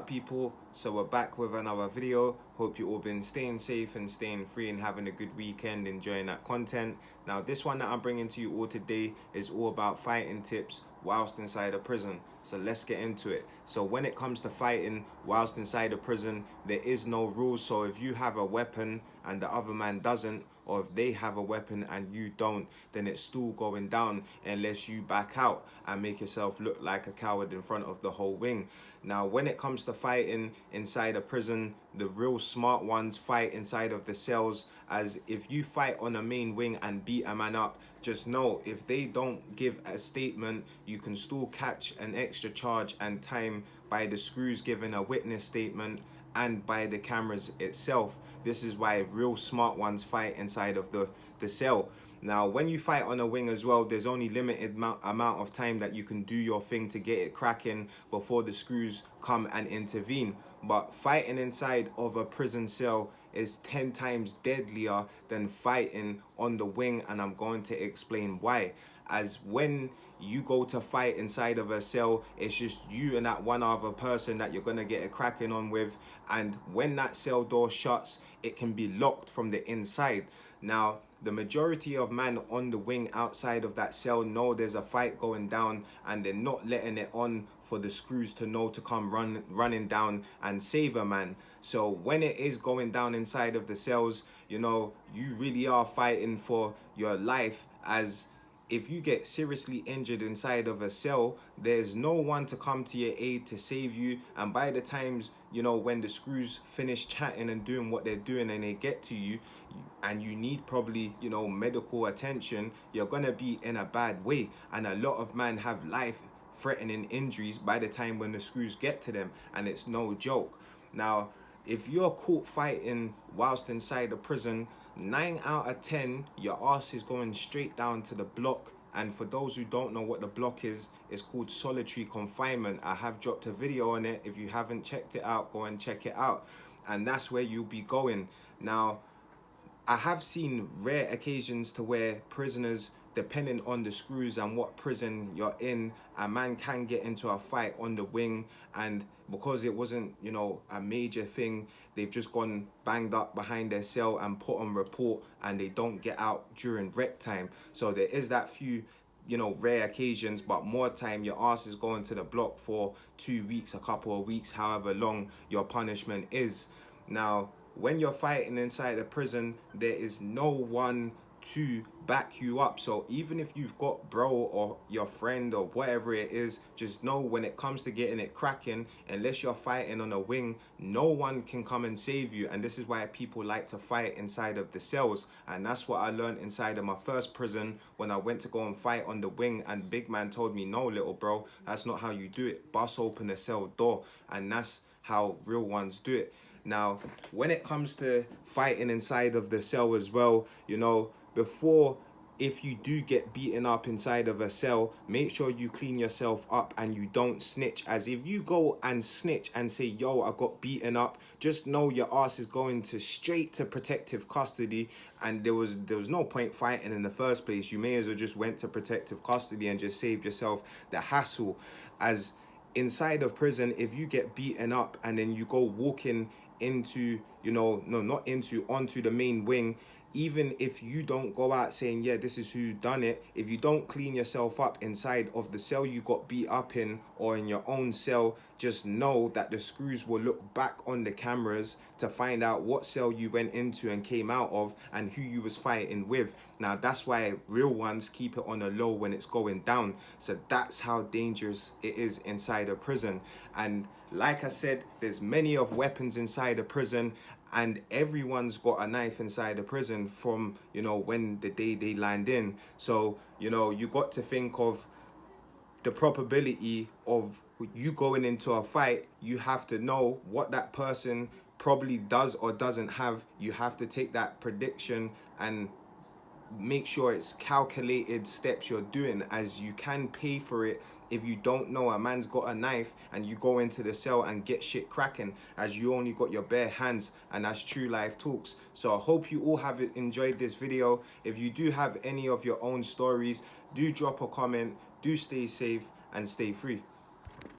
people? So we're back with another video. Hope you all been staying safe and staying free and having a good weekend, enjoying that content. Now this one that I'm bringing to you all today is all about fighting tips whilst inside a prison. So let's get into it. So when it comes to fighting whilst inside a prison, there is no rules. So if you have a weapon and the other man doesn't, or if they have a weapon and you don't, then it's still going down unless you back out and make yourself look like a coward in front of the whole wing. Now when it comes to fighting inside a prison, the real smart ones fight inside of the cells. As if you fight on a main wing and beat a man up, just know if they don't give a statement, you can still catch an extra charge and time by the screws giving a witness statement and by the cameras itself. This is why real smart ones fight inside of the cell. Now when you fight on a wing as well, there's only limited amount of time that you can do your thing to get it cracking before the screws come and intervene. But fighting inside of a prison cell is 10 times deadlier than fighting on the wing, and I'm going to explain why. As when you go to fight inside of a cell, it's just you and that one other person that you're gonna get a cracking on with, and when that cell door shuts, it can be locked from the inside. Now the majority of men on the wing outside of that cell know there's a fight going down, and they're not letting it on for the screws to know to come running down and save a man. So when it is going down inside of the cells, you know, you really are fighting for your life. As if you get seriously injured inside of a cell, there's no one to come to your aid to save you. And by the time, you know, when the screws finish chatting and doing what they're doing and they get to you, and you need probably, you know, medical attention, you're gonna be in a bad way. And a lot of men have life threatening injuries by the time when the screws get to them, and it's no joke. Now if you're caught fighting whilst inside the prison, 9 out of 10 your ass is going straight down to the block. And for those who don't know what the block is, it's called solitary confinement. I have dropped a video on it. If you haven't checked it out, go and check it out. And that's where you'll be going. Now I have seen rare occasions to where prisoners, depending on the screws and what prison you're in, a man can get into a fight on the wing, and because it wasn't, you know, a major thing, they've just gone banged up behind their cell and put on report, and they don't get out during rec time. So there is that few, you know, rare occasions, but more time your ass is going to the block for 2 weeks, a couple of weeks, however long your punishment is. Now when you're fighting inside a prison, there is no one to back you up. So even if you've got bro or your friend or whatever it is, just know when it comes to getting it cracking, unless you're fighting on a wing, no one can come and save you. And this is why people like to fight inside of the cells. And that's what I learned inside of my first prison when I went to go and fight on the wing, and big man told me, no little bro, that's not how you do it. Bust open the cell door. And that's how real ones do it. Now when it comes to fighting inside of the cell as well, you know, before, if you do get beaten up inside of a cell, make sure you clean yourself up and you don't snitch. As if you go and snitch and say, yo, I got beaten up, just know your ass is going to straight to protective custody, and there was no point fighting in the first place. You may as well just went to protective custody and just saved yourself the hassle. As inside of prison, if you get beaten up and then you go walking into, you know, no, not into, onto the main wing, even if you don't go out saying, yeah, this is who done it, if you don't clean yourself up inside of the cell you got beat up in, or in your own cell, just know that the screws will look back on the cameras to find out what cell you went into and came out of and who you was fighting with. Now that's why real ones keep it on a low when it's going down. So that's how dangerous it is inside a prison. And like I said, there's many of weapons inside a prison, and everyone's got a knife inside the prison from, you know, when the day they land in. So, you know, you got to think of the probability of you going into a fight. You have to know what that person probably does or doesn't have. You have to take that prediction and make sure it's calculated steps you're doing, as you can pay for it if you don't know a man's got a knife and you go into the cell and get shit cracking, as you only got your bare hands. And that's true life talks. So I hope you all have enjoyed this video. If you do have any of your own stories, do drop a comment, do stay safe and stay free.